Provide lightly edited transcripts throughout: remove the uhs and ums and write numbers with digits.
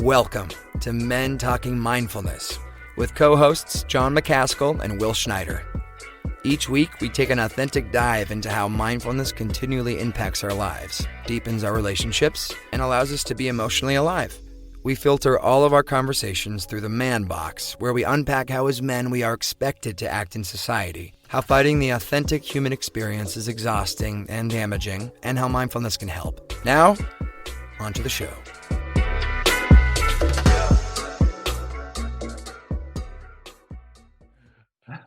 Welcome to Men Talking Mindfulness with co-hosts John McCaskill and Will Schneider. Each week, we take an authentic dive into how mindfulness continually impacts our lives, deepens our relationships, and allows us to be emotionally alive. We filter all of our conversations through the man box, where we unpack how as men we are expected to act in society, how fighting the authentic human experience is exhausting and damaging, and how mindfulness can help. Now, on to the show.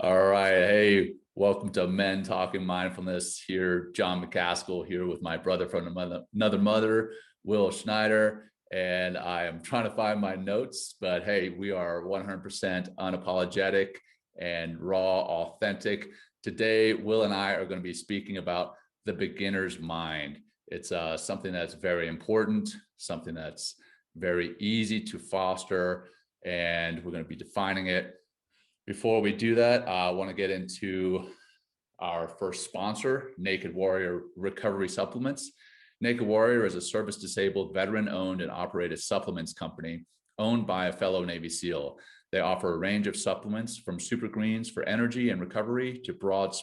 All right. Hey, welcome to Men Talking Mindfulness. Here, John McCaskill here with my brother from another mother, Will Schneider. And I am trying to find my notes, but hey, we are 100% unapologetic and raw, authentic. Today, Will and I are going to be speaking about the beginner's mind. It's something that's very important, something that's very easy to foster, and we're going to be defining it. Before we do that, I want to get into our first sponsor, Naked Warrior Recovery Supplements. Naked Warrior is a service-disabled, veteran-owned and operated supplements company owned by a fellow Navy SEAL. They offer a range of supplements from super greens for energy and recovery to broad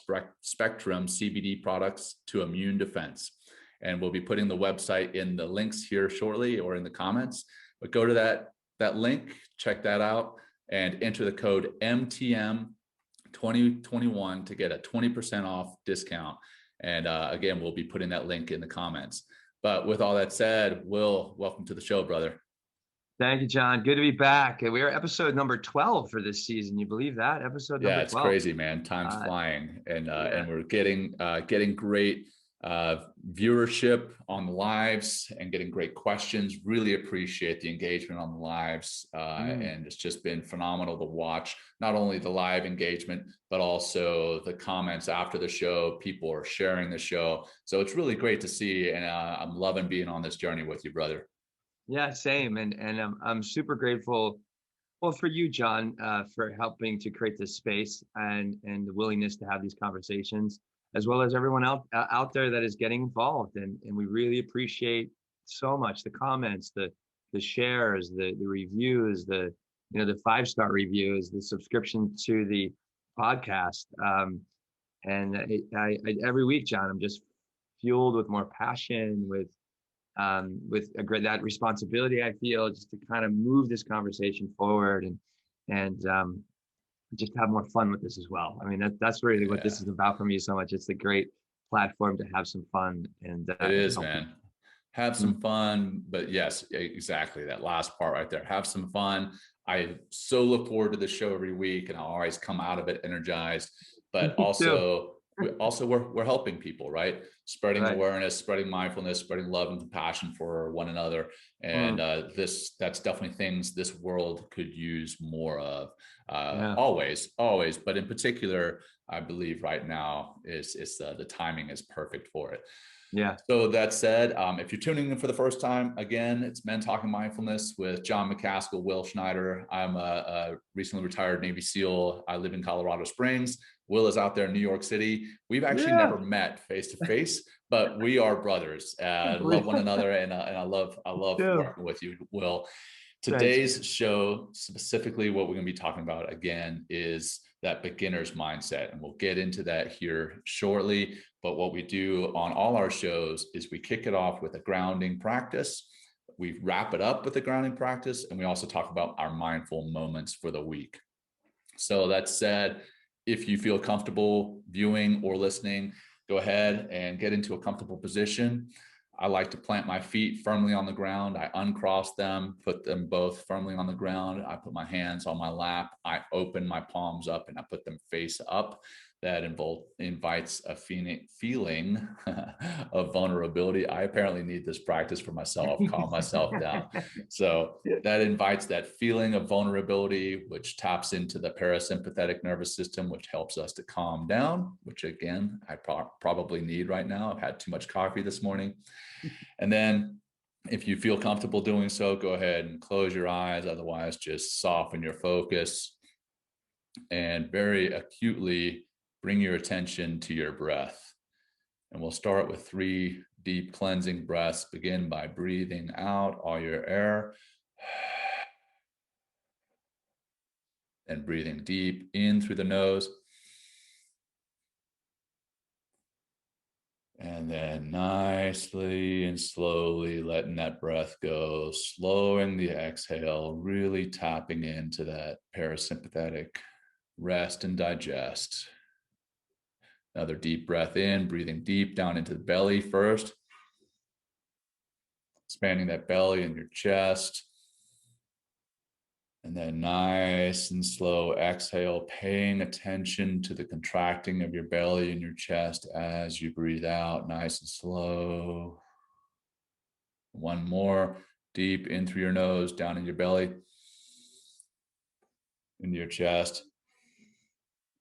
spectrum CBD products to immune defense. And we'll be putting the website in the links here shortly or in the comments. But go to that link, check that out, and enter the code MTM2021 to get a 20% off discount. And again, we'll be putting that link in the comments. But with all that said, Will, welcome to the show, brother. Thank you, John. Good to be back. We are episode number 12 for this season. You believe that? Episode number 12. Yeah, it's crazy, man. Time's flying. And we're getting great viewership on the lives and getting great questions. Really appreciate the engagement on the lives. And it's just been phenomenal to watch not only the live engagement, but also the comments after the show. People are sharing the show. So it's really great to see. And I'm loving being on this journey with you, brother. Yeah, same. And I'm super grateful. Well, for you, John, for helping to create this space and the willingness to have these conversations, as well as everyone out there that is getting involved. And we really appreciate so much the comments, the shares, the reviews, the 5-star reviews, the subscription to the podcast. Every week, John, I'm just fueled with more passion, with that responsibility I feel just to kind of move this conversation forward and just have more fun with this as well. I mean, that's really what this is about for me so much. It's a great platform to have some fun. And it is, man. Have some fun. But yes, exactly. That last part right there. Have some fun. I so look forward to the show every week, and I'll always come out of it energized. But also, we're helping people, right? Spreading awareness, spreading mindfulness, spreading love and compassion for one another. And that's definitely things this world could use more of. Always, but in particular, I believe right now is the timing is perfect for it. Yeah. So that said, if you're tuning in for the first time, again, it's Men Talking Mindfulness with John McCaskill, Will Schneider. I'm a recently retired Navy SEAL. I live in Colorado Springs. Will is out there in New York City. We've actually never met face to face, but we are brothers. Love one another, and I love working with you, Will. Today's show, specifically what we're going to be talking about again is that beginner's mindset. And we'll get into that here shortly. But what we do on all our shows is we kick it off with a grounding practice. We wrap it up with a grounding practice. And we also talk about our mindful moments for the week. So that said, if you feel comfortable viewing or listening, go ahead and get into a comfortable position. I like to plant my feet firmly on the ground. I uncross them, put them both firmly on the ground. I put my hands on my lap. I open my palms up and I put them face up. That invites a feeling of vulnerability. I apparently need this practice for myself, calm myself down. So that invites that feeling of vulnerability, which taps into the parasympathetic nervous system, which helps us to calm down, which again, I probably need right now. I've had too much coffee this morning. And then if you feel comfortable doing so, go ahead and close your eyes. Otherwise, just soften your focus and very acutely bring your attention to your breath. And we'll start with 3 deep cleansing breaths. Begin by breathing out all your air and breathing deep in through the nose. And then nicely and slowly letting that breath go, slowing the exhale, really tapping into that parasympathetic rest and digest. Another deep breath in, breathing deep down into the belly first, expanding that belly and your chest. And then nice and slow exhale, paying attention to the contracting of your belly and your chest as you breathe out, nice and slow. One more, deep in through your nose, down in your belly, into your chest.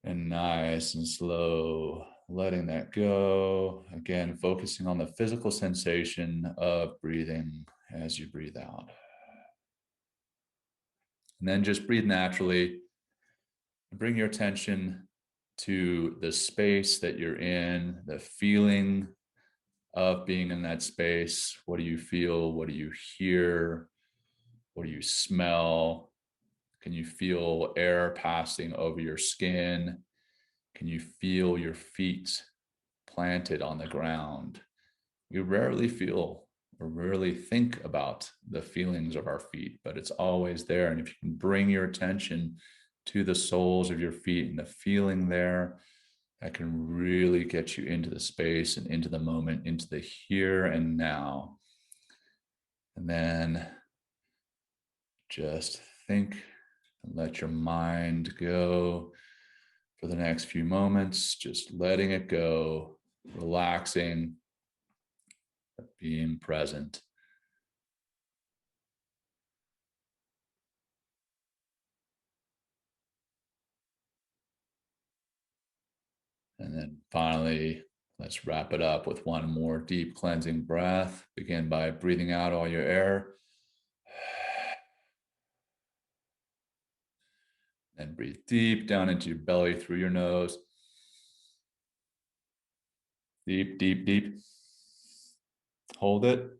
And nice and slow, letting that go. Again, focusing on the physical sensation of breathing as you breathe out. And then just breathe naturally. Bring your attention to the space that you're in, the feeling of being in that space. What do you feel? What do you hear? What do you smell? Can you feel air passing over your skin? Can you feel your feet planted on the ground? We rarely feel or rarely think about the feelings of our feet, but it's always there. And if you can bring your attention to the soles of your feet and the feeling there, that can really get you into the space and into the moment, into the here and now. And then just think and let your mind go for the next few moments, just letting it go, relaxing, being present. And then finally, let's wrap it up with one more deep cleansing breath. Begin by breathing out all your air. And breathe deep down into your belly through your nose. Deep, deep, deep. Hold it.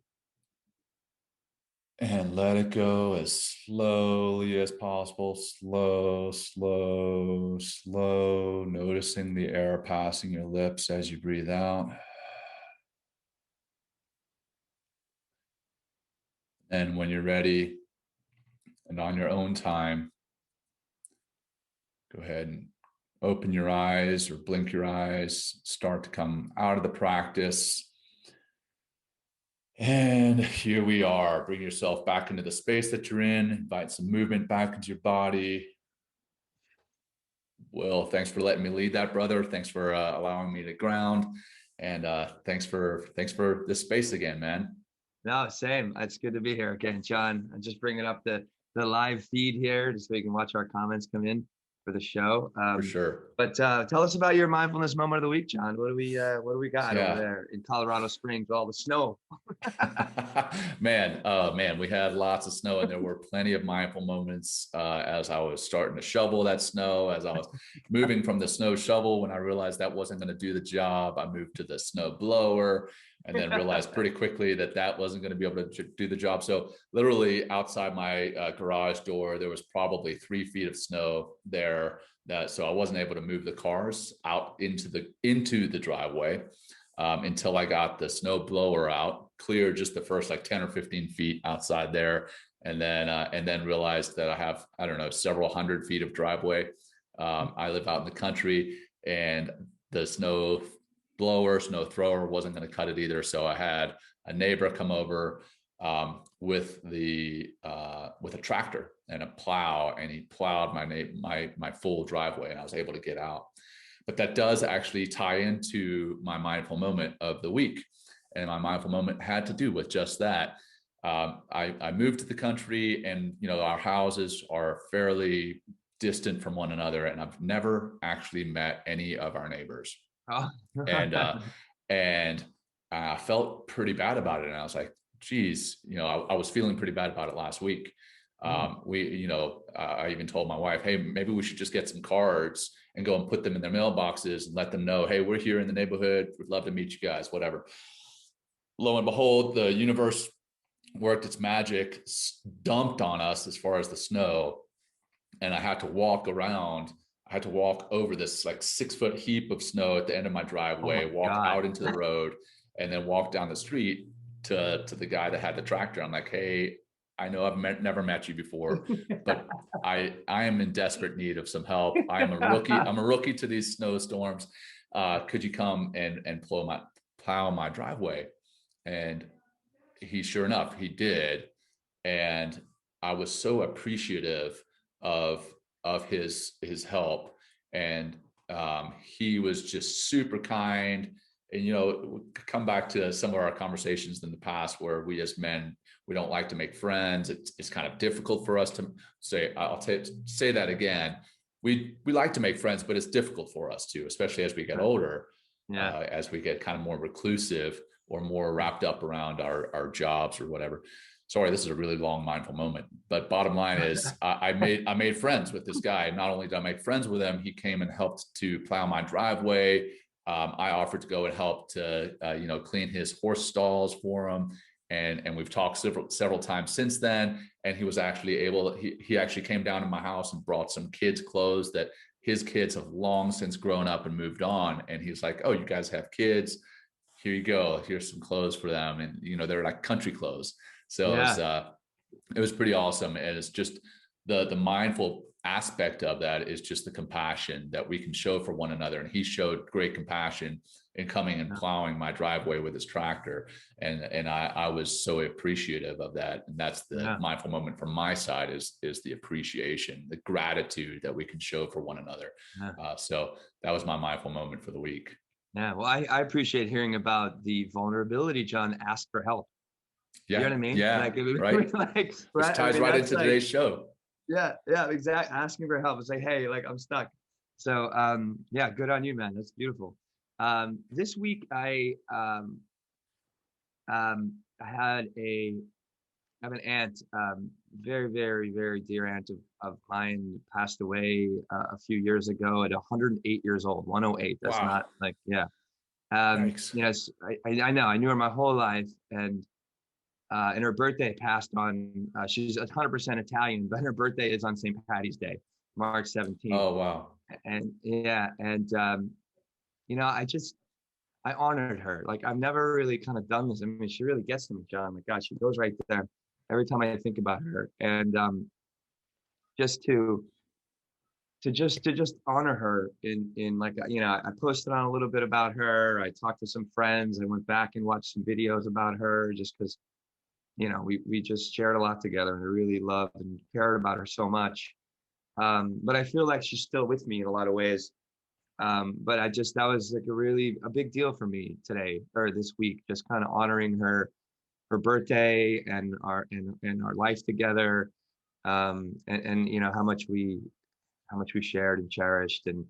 And let it go as slowly as possible. Slow, slow, slow. Noticing the air passing your lips as you breathe out. And when you're ready and on your own time, go ahead and open your eyes or blink your eyes. Start to come out of the practice. And here we are. Bring yourself back into the space that you're in. Invite some movement back into your body. Will, thanks for letting me lead that, brother. Thanks for allowing me to ground. And thanks for this space again, man. No, same. It's good to be here again, John. I'm just bringing up the live feed here just so you can watch our comments come in for the show. For sure. But tell us about your mindfulness moment of the week, John. What do we got over there in Colorado Springs with all the snow? man, we had lots of snow, and there were plenty of mindful moments as I was starting to shovel that snow, as I was moving from the snow shovel. When I realized that wasn't going to do the job, I moved to the snow blower, and then realized pretty quickly that wasn't going to be able to do the job. So literally outside my garage door, there was probably 3 feet of snow there. So I wasn't able to move the cars out into the driveway until I got the snow blower out, cleared just the first like 10 or 15 feet outside there, and then realized that I have, I don't know, several hundred feet of driveway. I live out in the country, and the snow thrower wasn't going to cut it either. So I had a neighbor come over with a tractor and a plow, and he plowed my full driveway, and I was able to get out. But that does actually tie into my mindful moment of the week, and my mindful moment had to do with just that. I moved to the country, and our houses are fairly distant from one another, and I've never actually met any of our neighbors. Oh. and I felt pretty bad about it, and I was like, geez, I was feeling pretty bad about it last week. I even told my wife, hey, maybe we should just get some cards and go and put them in their mailboxes and let them know, hey, we're here in the neighborhood. We'd love to meet you guys, whatever. Lo and behold, the universe worked its magic, dumped on us as far as the snow. and I had to walk around. I had to walk over this like 6-foot heap of snow at the end of my driveway, walk out into the road, and then walk down the street to the guy that had the tractor. I'm like, hey, I know I've never met you before, but I am in desperate need of some help. I'm a rookie. I'm a rookie to these snowstorms. Could you come and plow my driveway? And sure enough, he did. And I was so appreciative of his help. And he was just super kind. And, you know, come back to some of our conversations in the past where we as men, we don't like to make friends. It's kind of difficult for us to say, say that again. We like to make friends, but it's difficult for us too, especially as we get older, as we get kind of more reclusive or more wrapped up around our jobs or whatever. Sorry, this is a really long mindful moment, but bottom line is I made friends with this guy. Not only did I make friends with him, he came and helped to plow my driveway. I offered to go and help to, clean his horse stalls for him. And we've talked several times since then. And he was actually he actually came down to my house and brought some kids' clothes that his kids have long since grown up and moved on. And he's like, oh, you guys have kids? Here you go. Here's some clothes for them. And, you know, they're like country clothes. So it was pretty awesome. And it's just the mindful aspect of that is just the compassion that we can show for one another. And he showed great compassion in coming and plowing my driveway with his tractor. And I was so appreciative of that. And that's the mindful moment from my side is the appreciation, the gratitude that we can show for one another. So that was my mindful moment for the week. Yeah. Well, I appreciate hearing about the vulnerability, John. Ask for help. Yeah. You know what I mean? Yeah. Right. This ties right into today's show. Yeah, exactly. Asking for help and say, hey, like I'm stuck. So good on you, man. That's beautiful. This week I have an aunt, very, very, very dear aunt of mine, passed away a few years ago at 108 years old. 108. That's not like, Thanks. Yes, I know. I knew her my whole life, and her birthday passed on. She's 100% Italian, but her birthday is on St. Patty's Day, March 17th. Oh wow! And I honored her. Like I've never really kind of done this. I mean, she really gets to me, John. My God, she goes right there every time I think about her. And just to honor her in like, I posted on a little bit about her. I talked to some friends. I went back and watched some videos about her just because, we just shared a lot together, and I really loved and cared about her so much. But I feel like she's still with me in a lot of ways. But that was like a big deal for me today or this week, just kind of honoring her birthday and our life together. And how much we shared and cherished, and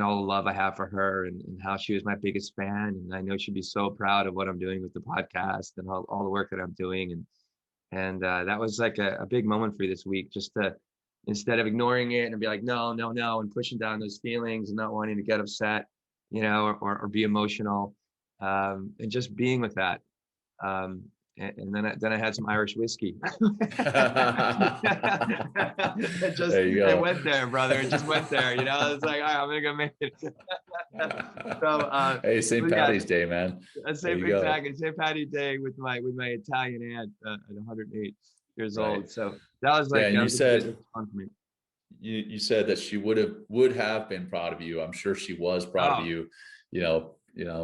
all the love I have for her, and how she was my biggest fan. And I know she'd be so proud of what I'm doing with the podcast and all the work that I'm doing. And that was like a big moment for you this week, just to, instead of ignoring it and be like, no, and pushing down those feelings and not wanting to get upset, or be emotional, and just being with that. And then I had some Irish whiskey. It went there, brother. It just went there. It's like, all right, I'm gonna go make it. So, hey, St. Patty's Day, man. St. Patty's Day with my Italian aunt at 108 years old. So that was like, and you said fun for me. You said that she would have been proud of you. I'm sure she was proud of you.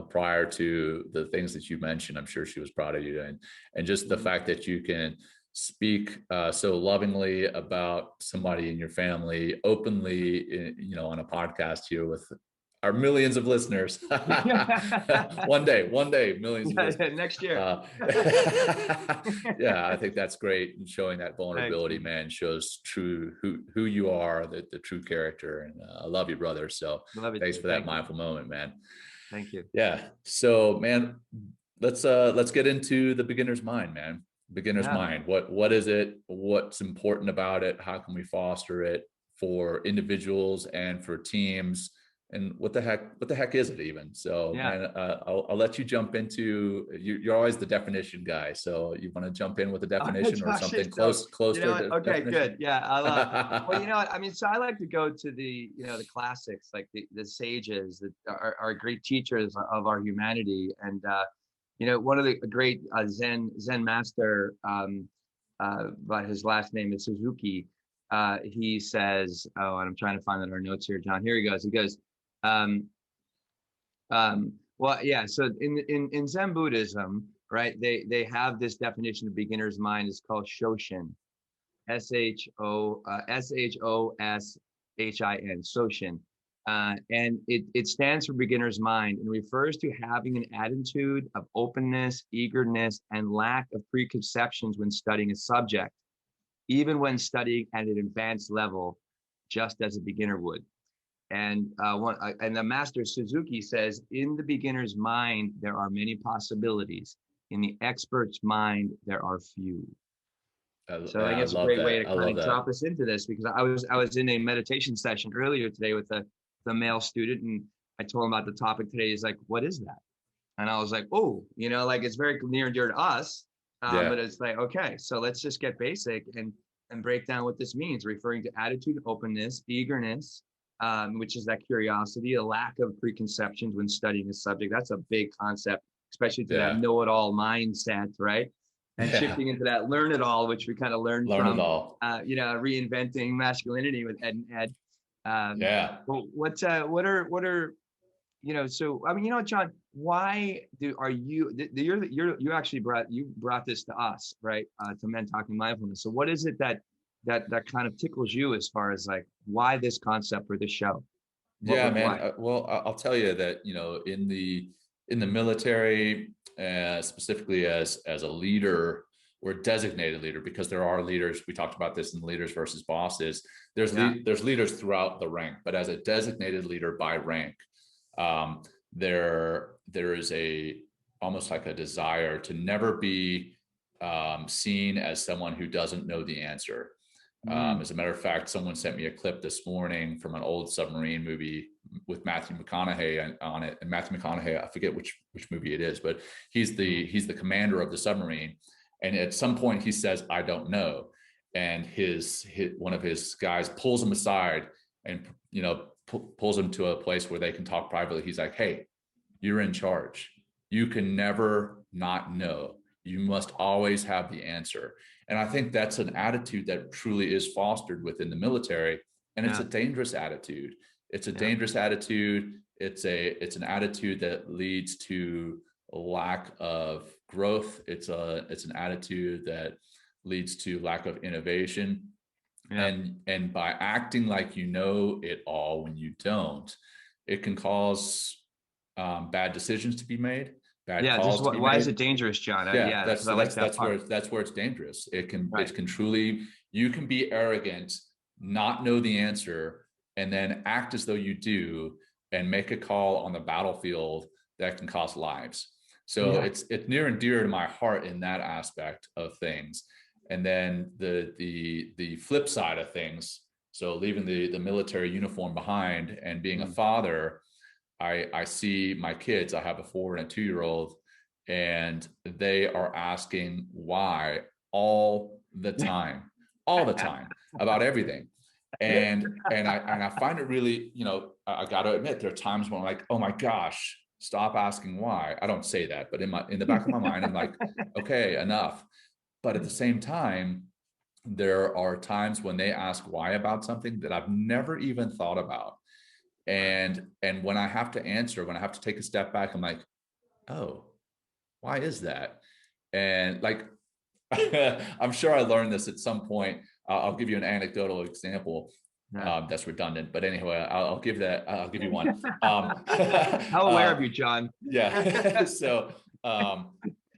Prior to the things that you mentioned, I'm sure she was proud of you. And just the fact that you can speak so lovingly about somebody in your family openly, on a podcast here with our millions of listeners. One day, millions of listeners. Next year. I think that's great. And showing that vulnerability, man, shows who you are, the true character. And I love you, brother. So thanks for that mindful moment, man. Thank you. Yeah. So, man, let's get into the beginner's mind, man. Beginner's mind. What is it? What's important about it? How can we foster it for individuals and for teams? and what the heck is it even? So, Yeah. man, I'll let you jump into, you're always the definition guy. So you want to jump in with a definition or Josh something is so, close you to know a what? Okay, definition? good. Yeah, I love. Well, you know what? I mean, so I like to go to the, the classics, like the sages that are great teachers of our humanity. And one of the great Zen master, but his last name is Suzuki. He says, oh, and I'm trying to find that in our notes here, John. Here he goes. He goes, um, well, yeah. So in Zen Buddhism, right? They have this definition of beginner's mind. It's called Shoshin, Shoshin, Shoshin, and it stands for beginner's mind and refers to having an attitude of openness, eagerness, and lack of preconceptions when studying a subject, even when studying at an advanced level, just as a beginner would. And and the master Suzuki says, in the beginner's mind, there are many possibilities. In the expert's mind, there are few. So I think I it's a love great way that. to I kind love of that. drop us into this, because I was in a meditation session earlier today with the male student, and I told him about the topic today. He's like, "What is that?" And I was like, "Oh, like it's very near and dear to us, Yeah. but it's like, okay, so let's just get basic and break down what this means." Referring to attitude, openness, eagerness, which is that curiosity, a lack of preconceptions when studying a subject. That's a big concept, especially to that Yeah. know-it-all mindset, right? And Yeah. shifting into that learn-it-all, which we kind of learned Learn it from, all. reinventing masculinity with Ed and Ed. Yeah. Well, what are so I mean, John, why are you actually brought this to us, right? To Men Talking Mindfulness. So what is it that kind of tickles you as far as like why this concept for this show? Yeah, man. Why? Well, I'll tell you that, in the military, specifically as a leader or designated leader, because there are leaders. We talked about this in leaders versus bosses. There's leaders throughout the rank, but as a designated leader by rank, there is a almost like a desire to never be seen as someone who doesn't know the answer. As a matter of fact, someone sent me a clip this morning from an old submarine movie with Matthew McConaughey on it. And Matthew McConaughey, I forget which movie it is, but he's the commander of the submarine. And at some point he says, "I don't know." And his one of his guys pulls him aside and, pulls him to a place where they can talk privately. He's like, "Hey, you're in charge. You can never not know. You must always have the answer." And I think that's an attitude that truly is fostered within the military. And it's a dangerous attitude. It's a dangerous attitude. It's an attitude that leads to a lack of growth. It's an attitude that leads to lack of innovation. And by acting like you know it all when you don't, it can cause bad decisions to be made. Why is it dangerous, John? That's I like that part. where it's dangerous. It can Right. you can be arrogant, not know the answer, and then act as though you do, and make a call on the battlefield that can cost lives. So it's near and dear to my heart in that aspect of things. And then the flip side of things. So leaving the military uniform behind and being a father, I see my kids. I have a 4 and a 2-year-old, and they are asking why all the time about everything. And I find it really, I got to admit, there are times when I'm like, "Oh my gosh, stop asking why." I don't say that, but in the back of my mind, I'm like, "Okay, enough." But at the same time, there are times when they ask why about something that I've never even thought about. And when I have to answer, when I have to take a step back, I'm like, "Oh, why is that?" And like, I'm sure I learned this at some point. I'll give you an anecdotal example that's redundant, but anyway, I'll give you one. How aware of you, John? Yeah. So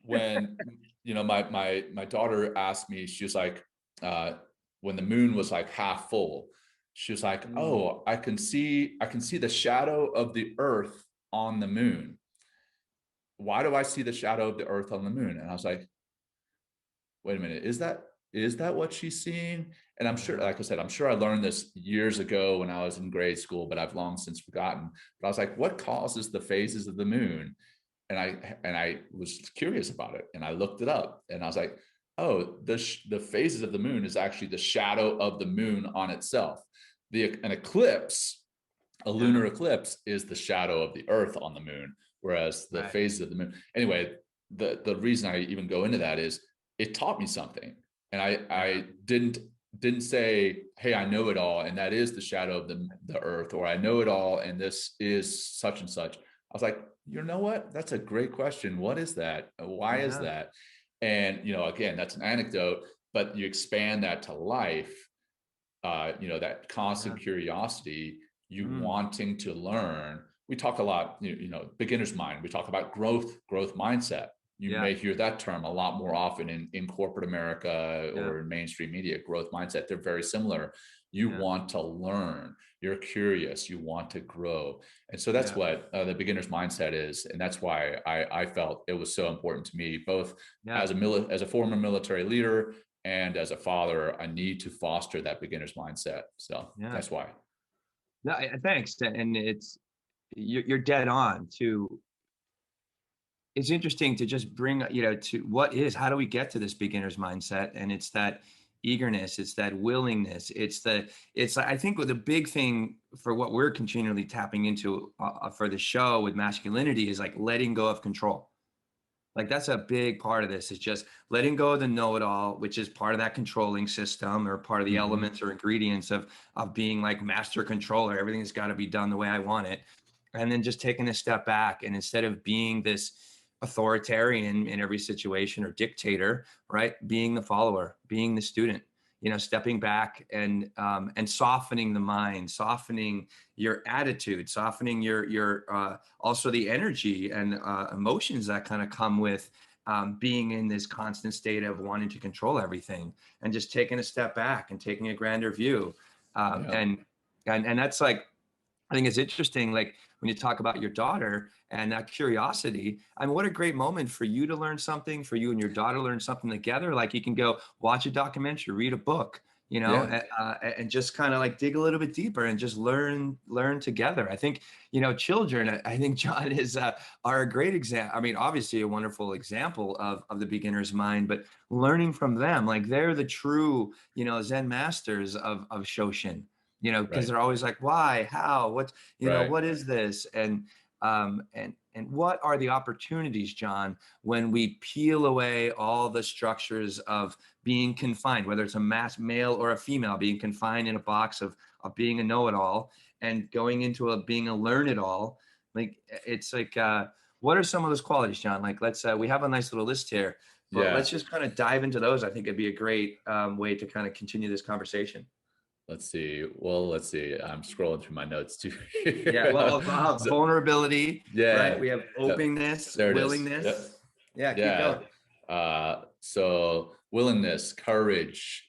when my daughter asked me, she was like, when the moon was like half full, she was like, "Oh, I can see the shadow of the earth on the moon. Why do I see the shadow of the earth on the moon?" And I was like, "Wait a minute, is that is that what she's seeing? And I'm sure, like I said, I'm sure I learned this years ago when I was in grade school, but I've long since forgotten. But I was like, what causes the phases of the moon? And I was curious about it, and I looked it up, and I was like, oh, the phases of the moon is actually the shadow of the moon on itself. An eclipse, a lunar eclipse, is the shadow of the earth on the moon, whereas the phases of the moon. Anyway, the reason I even go into that is it taught me something, and I didn't say, hey, I know it all, and that is the shadow of the earth, or I know it all, and this is such and such. I was like, you know what? That's a great question. What is that? Why is that? And, again, that's an anecdote, but you expand that to life, that constant curiosity, you wanting to learn. We talk a lot, beginner's mind. We talk about growth mindset. You may hear that term a lot more often in corporate America or in mainstream media. Growth mindset, they're very similar. You want to learn, you're curious, you want to grow. And so that's what the beginner's mindset is. And that's why I felt it was so important to me, both as a former military leader and as a father. I need to foster that beginner's mindset. So that's why. No, thanks. And you're dead on to. It's interesting to just bring, to how do we get to this beginner's mindset? And it's that eagerness, it's that willingness, I think the big thing for what we're continually tapping into for the show with masculinity is like letting go of control. Like that's a big part of this, is just letting go of the know-it-all, which is part of that controlling system, or part of the elements or ingredients of being like master controller. Everything's got to be done the way I want it. And then just taking a step back, and instead of being this authoritarian in every situation or dictator, right, being the follower, being the student, stepping back and softening the mind, softening your attitude, softening your also the energy and emotions that kind of come with being in this constant state of wanting to control everything, and just taking a step back and taking a grander view. And that's like, I think it's interesting, like when you talk about your daughter and that curiosity. I mean, what a great moment for you to learn something, for you and your daughter learn something together. Like you can go watch a documentary, read a book, and just kind of like dig a little bit deeper and just learn together. I think, children, I think John are a great example. I mean, obviously a wonderful example of the beginner's mind, but learning from them, like they're the true, Zen masters of Shoshin. Because they're always like, why, how, what, what is this? And what are the opportunities, John, when we peel away all the structures of being confined, whether it's a male or a female, being confined in a box of being a know-it-all and going into being a learn-it-all. Like, it's like, what are some of those qualities, John? Like, we have a nice little list here, but let's just kind of dive into those. I think it'd be a great way to kind of continue this conversation. Let's see. I'm scrolling through my notes too. Vulnerability. Right. We have openness, willingness. Keep going. So willingness, courage,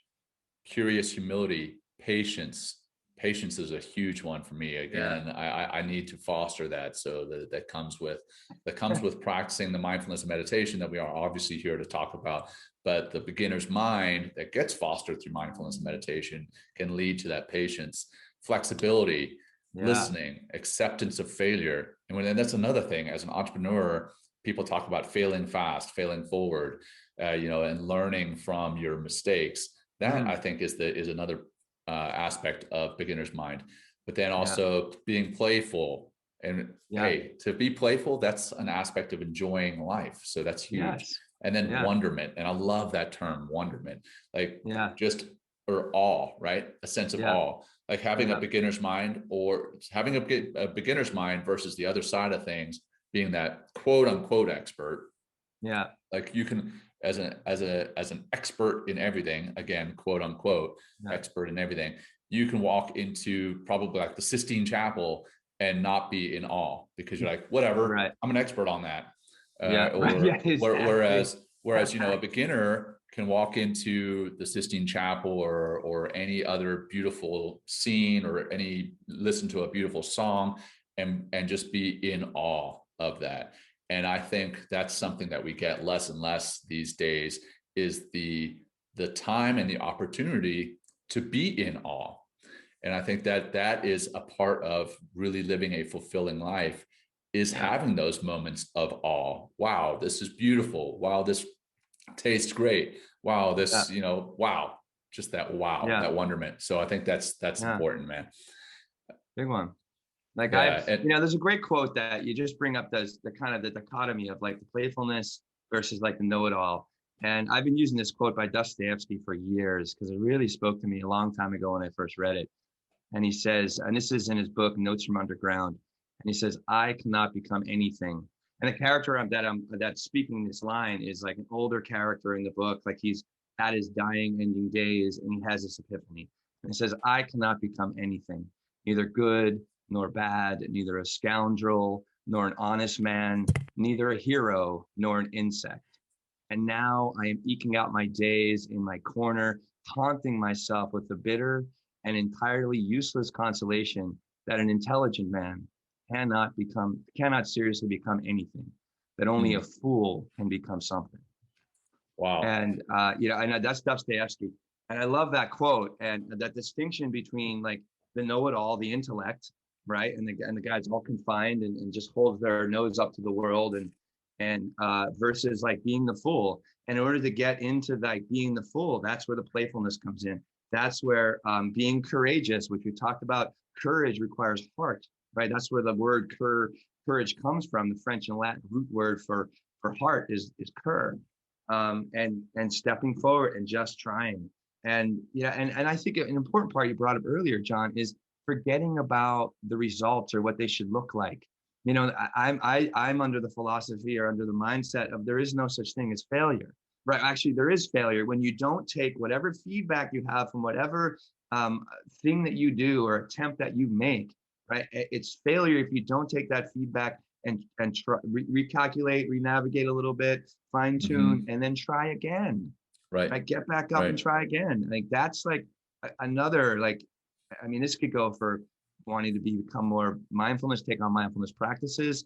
curious humility, patience. Patience is a huge one for me. Again, I need to foster that. So that comes with practicing the mindfulness and meditation that we are obviously here to talk about. But the beginner's mind that gets fostered through mindfulness and meditation can lead to that patience, flexibility, listening, acceptance of failure. And that's another thing. As an entrepreneur, people talk about failing fast, failing forward, and learning from your mistakes. That I think is another aspect of beginner's mind. But then also being playful. And hey, to be playful, that's an aspect of enjoying life. So that's huge. And then wonderment. And I love that term, wonderment. Like or awe, right? A sense of awe. Like having a beginner's mind, or having a beginner's mind versus the other side of things, being that quote unquote expert. Yeah. Like you can, as an expert in everything, again, quote unquote, expert in everything, you can walk into probably like the Sistine Chapel and not be in awe, because you're like, whatever, I'm an expert on that. Whereas a beginner can walk into the Sistine Chapel or any other beautiful scene, or listen to a beautiful song and just be in awe of that. And I think that's something that we get less and less these days, is the the time and the opportunity to be in awe. And I think that that is a part of really living a fulfilling life, is having those moments of awe. Wow, this is beautiful. Wow, this tastes great. Wow, this, wow, just that wow, that wonderment. So I think that's important, man. Big one. Like there's a great quote that you just bring up, the kind of the dichotomy of like the playfulness versus like the know-it-all. And I've been using this quote by Dostoevsky for years because it really spoke to me a long time ago when I first read it. And he says, and this is in his book, Notes from Underground. And he says, I cannot become anything. And the character that's speaking this line is like an older character in the book. Like he's at his dying ending days and he has this epiphany. And he says, I cannot become anything, neither good nor bad, neither a scoundrel nor an honest man, neither a hero nor an insect. And now I am eking out my days in my corner, taunting myself with the bitter and entirely useless consolation that an intelligent man cannot seriously become anything, that only a fool can become something. Wow. And I know that's Dostoevsky. And I love that quote and that distinction between like the know-it-all, the intellect, right? And the guy's all confined and just holds their nose up to the world and versus like being the fool. And in order to get into like being the fool, that's where the playfulness comes in. That's where being courageous, which we talked about, courage requires heart, right? That's where the word courage comes from. The French and Latin root word for heart is cur, and stepping forward and just trying. And and I think an important part you brought up earlier, John, is forgetting about the results or what they should look like. I'm under the philosophy or under the mindset of there is no such thing as failure. Right. Actually, there is failure when you don't take whatever feedback you have from whatever thing that you do or attempt that you make. Right. It's failure if you don't take that feedback and try, recalculate, renavigate a little bit, fine tune, and then try again. Right. Get back up and try again. Like that's like another this could go for wanting to become more mindfulness, take on mindfulness practices.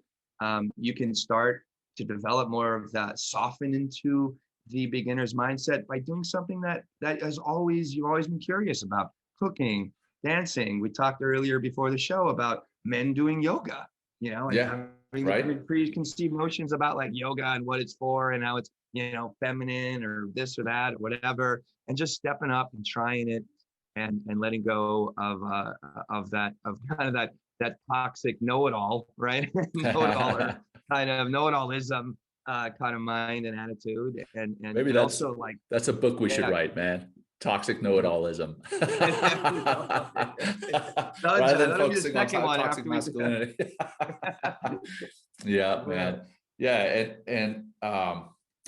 You can start to develop more of that, soften into the beginner's mindset by doing something that you've always been curious about: cooking, dancing. We talked earlier before the show about men doing yoga, having preconceived notions about like yoga and what it's for and how it's, feminine or this or that or whatever, and just stepping up and trying it and letting go of that toxic know-it-all, right? Know-it-all kind of know-it-allism kind of mind and attitude, and maybe that's also like that's a book we should write, man. Toxic know-it-allism. Rather than focusing on toxic masculinity. Yeah, man. Yeah, and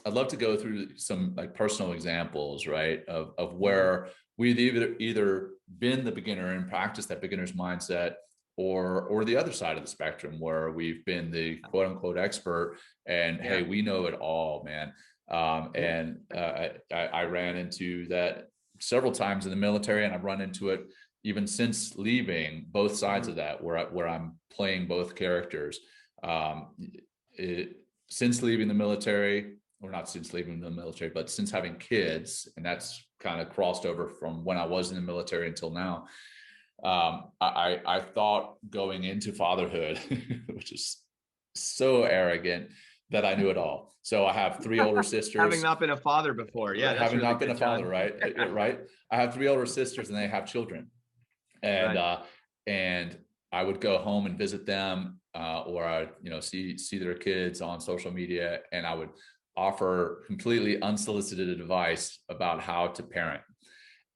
I'd love to go through some like personal examples, right, of where we've either been the beginner and practiced that beginner's mindset, or the other side of the spectrum where we've been the quote unquote expert and hey, we know it all, man. I ran into that several times in the military, and I've run into it even since leaving, both sides of that, where I'm playing both characters. Since leaving the military, or not since leaving the military, but since having kids, and that's kind of crossed over from when I was in the military until now. I thought going into fatherhood, which is so arrogant, that I knew it all. So I have 3 older sisters. Having not been a father before. Yeah. Having not been a father, right? Right. I have 3 older sisters and they have children. And, and I would go home and visit them, or I, see their kids on social media, and I would offer completely unsolicited advice about how to parent.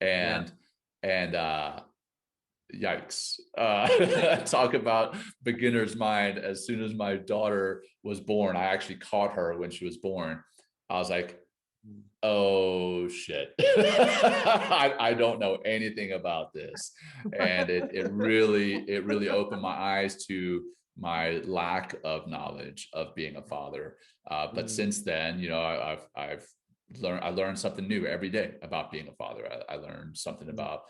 And yikes. Talk about beginner's mind. As soon as my daughter was born, I actually caught her when she was born. I was like, oh shit. I don't know anything about this. And it really opened my eyes to my lack of knowledge of being a father. But since then, I learned something new every day about being a father. I learned something about,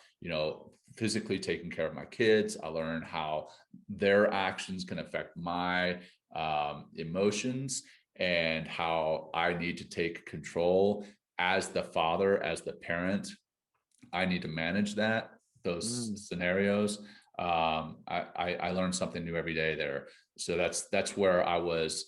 physically taking care of my kids. I learned how their actions can affect my emotions, and how I need to take control as the father, as the parent, I need to manage those scenarios. I learned something new every day there. So that's where I was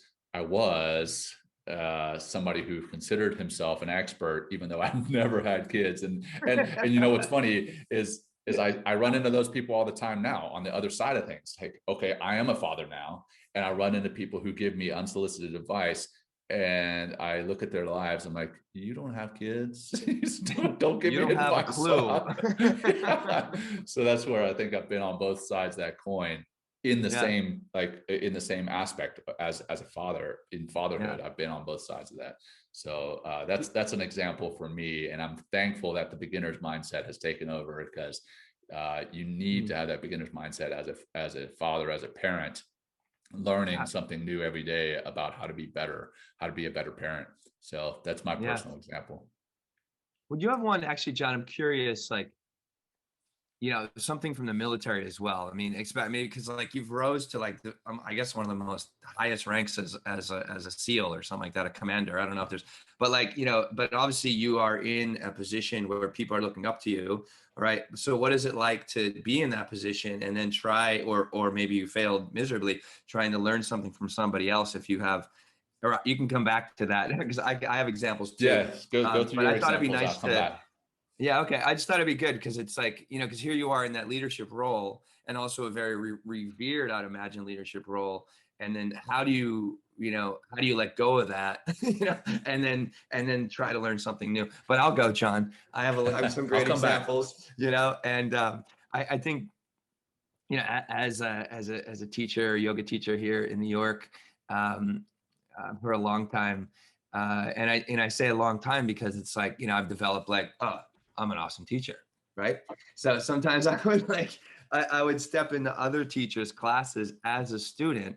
somebody who considered himself an expert, even though I've never had kids. And what's funny is I run into those people all the time now on the other side of things. Like, okay, I am a father now, and I run into people who give me unsolicited advice, and I look at their lives. I'm like, you don't have kids. don't give me advice. Have a clue. So that's where I think I've been on both sides of that coin in the same, in the same aspect as a father in fatherhood. I've been on both sides of that. So that's an example for me. And I'm thankful that the beginner's mindset has taken over, because you need to have that beginner's mindset as a father, as a parent, learning something new every day about how to be better, how to be a better parent. So that's my personal example. Would you have one, actually, John? I'm curious, like, something from the military as well. I mean, maybe because like you've rose to like I guess one of the most highest ranks as a SEAL or something like that, a commander. I don't know if there's, but like, but obviously you are in a position where people are looking up to you, right? So what is it like to be in that position and then try, or maybe you failed miserably trying to learn something from somebody else? If you have, or you can come back to that, because I have examples too. Yeah, go through your examples. I thought it'd be nice to. Yeah. Okay. I just thought it'd be good, because it's like, because here you are in that leadership role, and also a very revered, I'd imagine, leadership role. And then how do you let go of that, and then try to learn something new? But I'll go, John. I have some great examples, and I think, as a teacher, yoga teacher here in New York, for a long time, and I say a long time because it's like, I've developed like, oh, I'm an awesome teacher, right? So sometimes I would I would step into other teachers' classes as a student,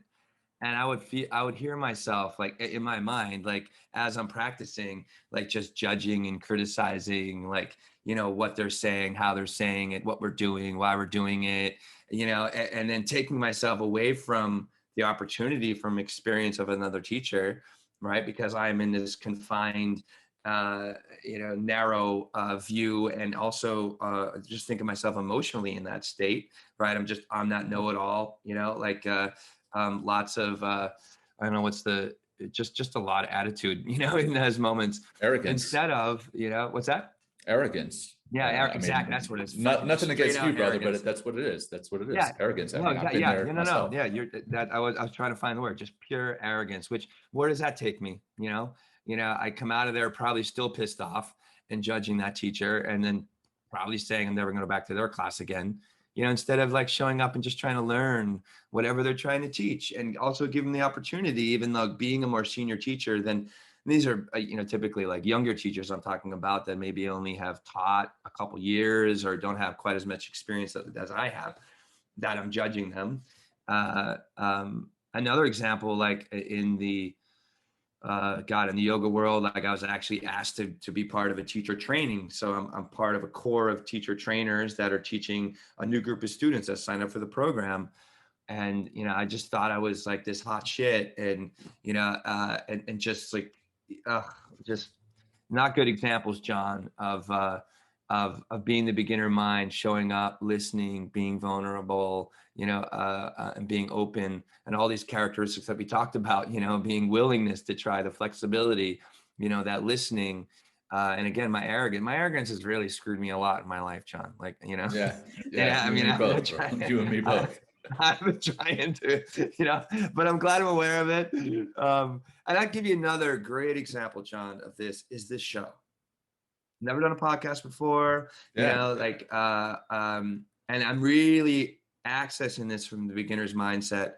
and I would hear myself, like, in my mind, like, as I'm practicing, like, just judging and criticizing, like, what they're saying, how they're saying it, what we're doing, why we're doing it, and then taking myself away from the opportunity from experience of another teacher, right? Because I'm in this confined, narrow view, and also just think of myself emotionally in that state, right? I'm that know-it-all, lots of I don't know what's the just a lot of attitude, in those moments. Arrogance. Instead of, what's that? Arrogance. Yeah, exactly. That's what it is. Nothing against you, brother, but that's what it is. That's what it is. Yeah. Arrogance. I've been there myself. Yeah, I was trying to find the word, just pure arrogance. Which, where does that take me? I come out of there probably still pissed off and judging that teacher, and then probably saying I'm never going to go back to their class again. Instead of like showing up and just trying to learn whatever they're trying to teach, and also give them the opportunity, even though being a more senior teacher than. These are, typically like younger teachers I'm talking about that maybe only have taught a couple years or don't have quite as much experience as I have, that I'm judging them. Another example, like in the yoga world, like I was actually asked to be part of a teacher training. So I'm part of a core of teacher trainers that are teaching a new group of students that sign up for the program. And, I just thought I was like this hot shit, and, and just like, just not good examples, John, of being the beginner mind, showing up, listening, being vulnerable, and being open, and all these characteristics that we talked about, being willingness to try, the flexibility, that listening. And again, my arrogance has really screwed me a lot in my life, John. Like, Yeah. I mean, you and me both. I've been trying to, but I'm glad I'm aware of it. And I'll give you another great example, John, of this is this show. Never done a podcast before, and I'm really accessing this from the beginner's mindset,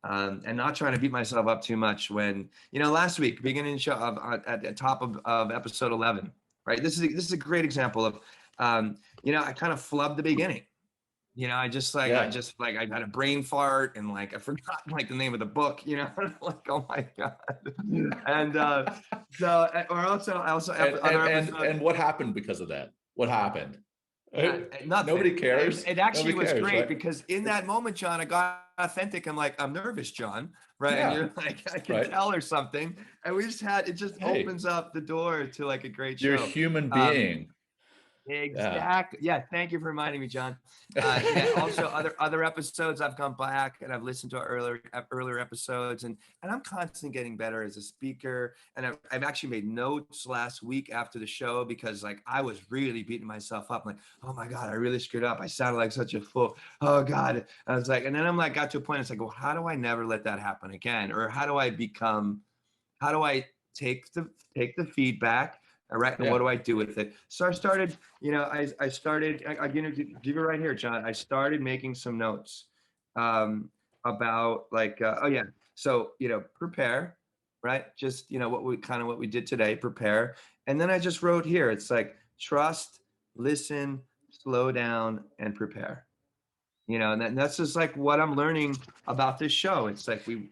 and not trying to beat myself up too much when, last week, beginning show at the top of episode 11, right? This is a great example of, I kind of flubbed the beginning. I had a brain fart, and like I forgot like the name of the book, like, oh my God. And and what happened because of that? What happened? Nothing. Nobody cares. It actually Nobody was cares, great right? because in that moment, John, I got authentic. I'm like, I'm nervous, John, right? And Yeah, you're like, I can right. tell or something. And we just had, it just Hey, opens up the door to like a great you're a show. human Um, being. Yeah. Exactly. Yeah. Thank you for reminding me, John. Yeah. Also, other episodes I've gone back and I've listened to earlier episodes, and I'm constantly getting better as a speaker. And I've actually made notes last week after the show because like I was really beating myself up. Like, oh my God, I really screwed up. I sounded like such a fool. Oh God. I was like, and then I'm like, got to a point. It's like, well, how do I never let that happen again? Or how do I take the feedback? All right. And Yeah. what do I do with it? So I started, I started, I give you right here, John. I started making some notes about like, oh yeah. So, prepare, right? Just, what we did today, prepare. And then I just wrote here, it's like trust, listen, slow down, and prepare. And that's just like what I'm learning about this show. It's like we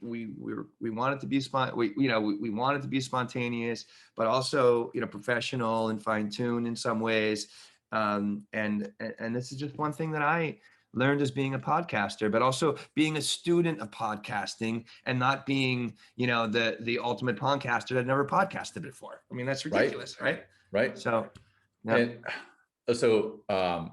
want it to be we want it to be spontaneous, but also professional and fine tuned in some ways. And this is just one thing that I learned as being a podcaster, but also being a student of podcasting and not being the ultimate podcaster that never podcasted before. I mean, that's ridiculous, right? Right. So, yeah. And so I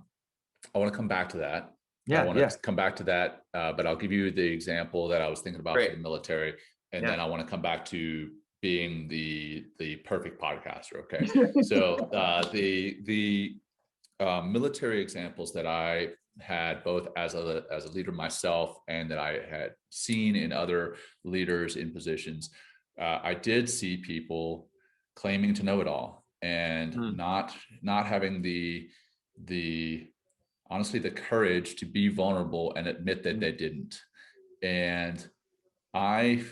want to come back to that. I want to come back to that, but I'll give you the example that I was thinking about for the military, and then I want to come back to being the perfect podcaster. Okay, so the military examples that I had both as a leader myself and that I had seen in other leaders in positions, I did see people claiming to know it all and not having the honestly the courage to be vulnerable and admit that they didn't. And I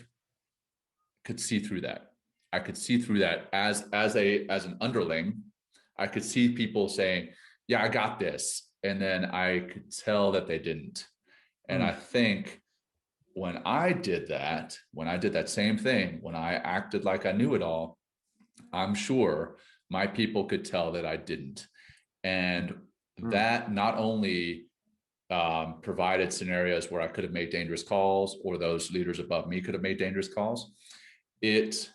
could see through that. I could see through that as an underling. I could see people saying, yeah, I got this. And then I could tell that they didn't. And I think when I did that same thing, when I acted like I knew it all, I'm sure my people could tell that I didn't. And that not only provided scenarios where I could have made dangerous calls or those leaders above me could have made dangerous calls, it,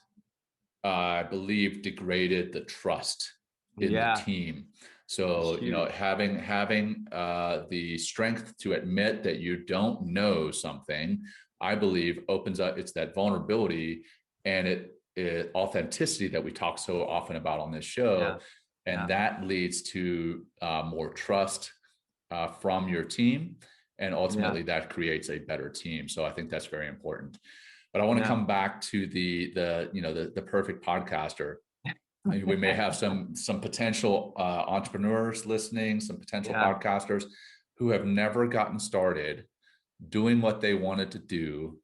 I believe, degraded the trust in the team. So, having the strength to admit that you don't know something, I believe opens up, it's that vulnerability and it authenticity that we talk so often about on this show. And that leads to more trust from your team. And ultimately that creates a better team. So I think that's very important. But I want to come back to the perfect podcaster. We may have some potential entrepreneurs listening, some potential podcasters who have never gotten started doing what they wanted to do,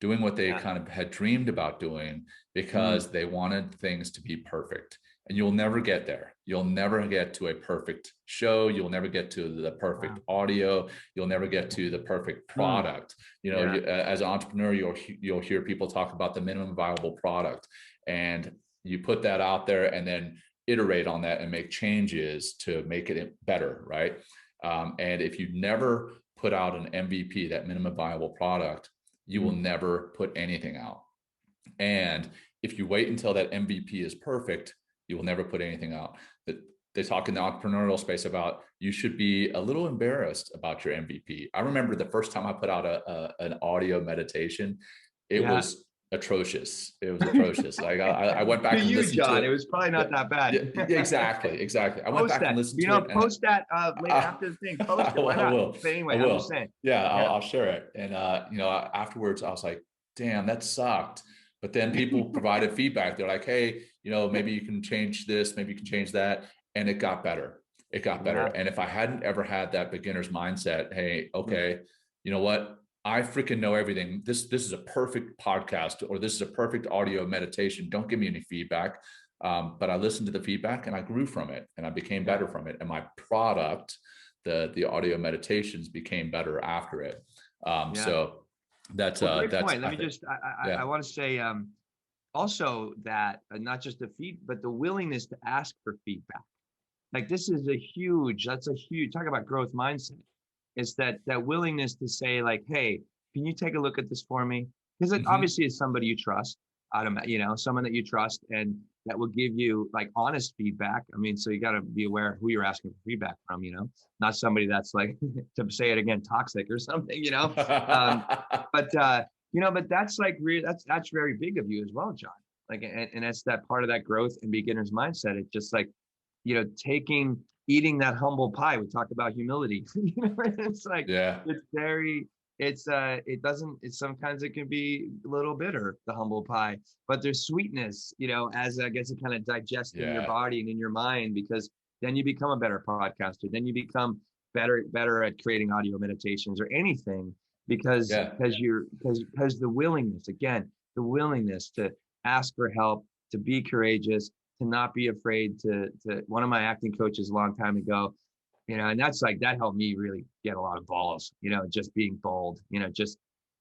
doing what they kind of had dreamed about doing because they wanted things to be perfect. And you'll never get there. You'll never get to a perfect show. You'll never get to the perfect audio. You'll never get to the perfect product. As an entrepreneur, you'll hear people talk about the minimum viable product, and you put that out there and then iterate on that and make changes to make it better, right? And if you never put out an MVP, that minimum viable product, you will never put anything out. And if you wait until that MVP is perfect, you will never put anything out. They talk in the entrepreneurial space about you should be a little embarrassed about your MVP. I remember the first time I put out an audio meditation, it was atrocious. It was atrocious. Like I went back and listened John, to it. It was probably not that bad. Exactly. I went back and listened to it. Post that later after the thing. Post it. Why not? I will. But anyway, I will. I'm just saying. I'll share it. And afterwards, I was like, "Damn, that sucked." But then people provided feedback. They're like, "Hey, maybe you can change this. Maybe you can change that," and it got better. It got better. And if I hadn't ever had that beginner's mindset, hey, okay, you know what? I freaking know everything. This is a perfect podcast, or this is a perfect audio meditation. Don't give me any feedback. But I listened to the feedback and I grew from it and I became better from it. And my product, the audio meditations, became better after it. So that's great that's point. Let me just I want to say also that not just the but the willingness to ask for feedback. Like this is that's a huge, talk about growth mindset. It's that willingness to say like, hey, can you take a look at this for me? Because it Mhm. obviously is somebody you trust, someone that you trust and that will give you like honest feedback. I mean, so you got to be aware of who you're asking for feedback from, not somebody that's like, to say it again, toxic or something. Um, but that's like that's very big of you as well, John. Like, and that's that part of that growth and beginner's mindset. It's just like, eating that humble pie. We talked about humility. It's like, Yeah. it's very, it doesn't, it's sometimes it can be a little bitter, the humble pie, but there's sweetness, as I guess it kind of digests in your Yeah. body and in your mind, because then you become a better podcaster. Then you become better at creating audio meditations or anything, because Yeah. the willingness to ask for help, to be courageous, to not be afraid to one of my acting coaches a long time ago, and that's like, that helped me really get a lot of balls, just being bold, just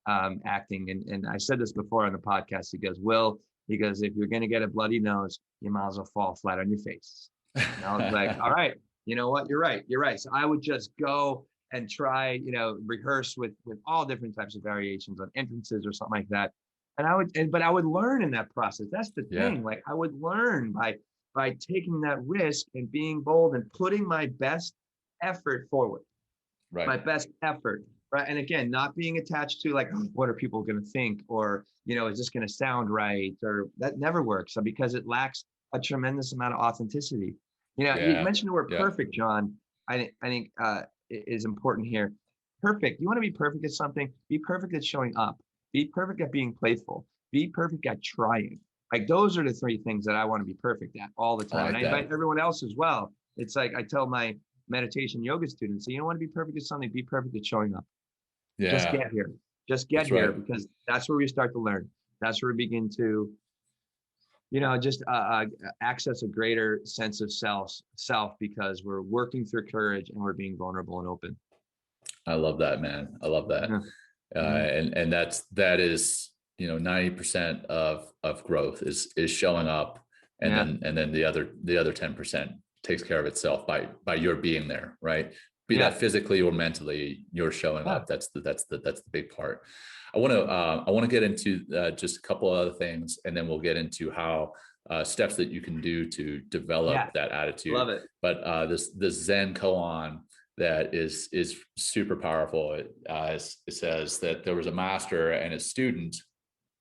acting. And I said this before on the podcast. He goes, if you're going to get a bloody nose, you might as well fall flat on your face. And I was like, all right, you know what? You're right. So I would just go and try, rehearse with all different types of variations on entrances or something like that. But I would learn in that process. That's the Yeah. thing. Like I would learn by taking that risk and being bold and putting my best effort forward, Right. my best effort. Right. And again, not being attached to like, what are people going to think? Or, is this going to sound right? Or that never works because it lacks a tremendous amount of authenticity. You Yeah. mentioned the word Yeah. perfect, John. I think is important here. Perfect. You want to be perfect at something, be perfect at showing up, be perfect at being playful, be perfect at trying. Like those are the three things that I want to be perfect at all the I time. And like I that. invite everyone else as well. It's like I tell my meditation yoga students, so you don't want to be perfect at something, be perfect at showing up. Just Yeah. get here. Just get That's here, right. because that's where we start to learn. That's where we begin to, just access a greater sense of self, because we're working through courage and we're being vulnerable and open. I love that, man. I love that. Yeah. Mhm. And that is, 90% of growth is showing up, and Yeah. then the other 10% takes care of itself by your being there, right? Be that Yeah. physically or mentally, you're showing Yeah. up. That's the big part. I want to get into just a couple of other things, and then we'll get into how steps that you can do to Yeah. develop that attitude. Love it. But this Zen koan that is super powerful. It says that there was a master and a student,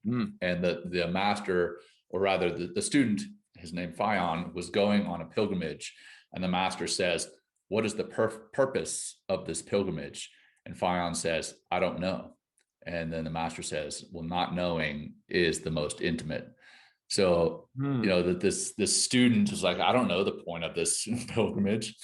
Mm. and the master, or rather the student, his name Phaon, was going on a pilgrimage, and the master says, "What is the purpose of this pilgrimage?" And Phaon says, "I don't know." And then the master says, "Well, not knowing is the most intimate." So Mm. that this student is like, "I don't know the point of this pilgrimage,"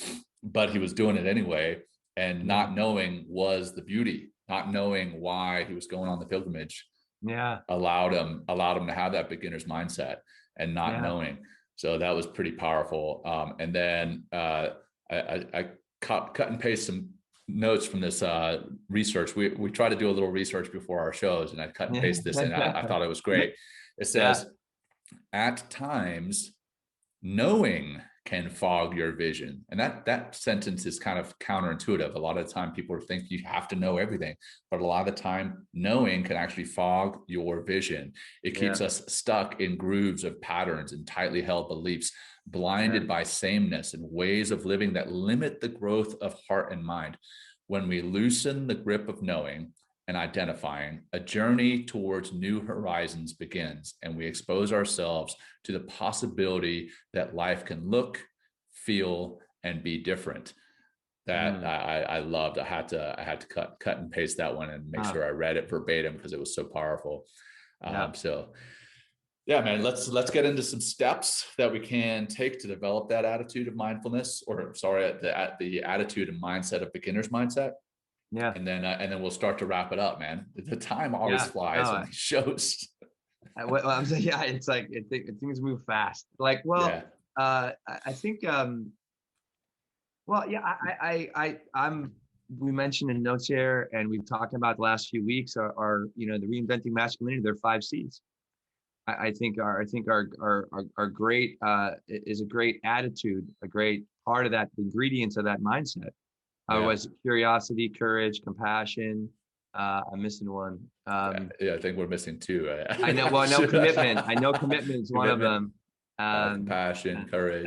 but he was doing it anyway, and Yeah. not knowing was the beauty. Not knowing why he was going on the pilgrimage Yeah. allowed him to have that beginner's mindset, and not Yeah. knowing. So that was pretty powerful. And then I cut and paste some notes from this research. We try to do a little research before our shows, and I cut and paste this, and I thought it was great. It Yeah. says, "At times, knowing can fog your vision." And that sentence is kind of counterintuitive. A lot of the time people think you have to know everything, but a lot of the time knowing can actually fog your vision. It Yeah. keeps us stuck in grooves of patterns and tightly held beliefs, blinded by sameness and ways of living that limit the growth of heart and mind. When we loosen the grip of knowing and identifying, a journey towards new horizons begins, and we expose ourselves to the possibility that life can look, feel, and be different. That I loved. I had to cut and paste that one and make sure I read it verbatim because it was so powerful. Yeah. So yeah, man, let's get into some steps that we can take to develop that attitude of mindfulness, or sorry, the attitude and mindset of beginner's mindset. Yeah. And then we'll start to wrap it up, man. The time always Yeah. flies on these shows. What I'm saying, yeah, it's like things move fast. Like, well, Yeah. I think, well, yeah, I'm. We mentioned in notes here, and we've talked about the last few weeks are the reinventing masculinity. There are 5 C's. I think our great is a great attitude, a great part of that, the ingredients of that mindset. Yeah. Was curiosity, courage, compassion. I'm missing one. Yeah, I think we're missing two. I know. Well, I know commitment. I know commitment is one of Commitment, them. Um, compassion, like, courage,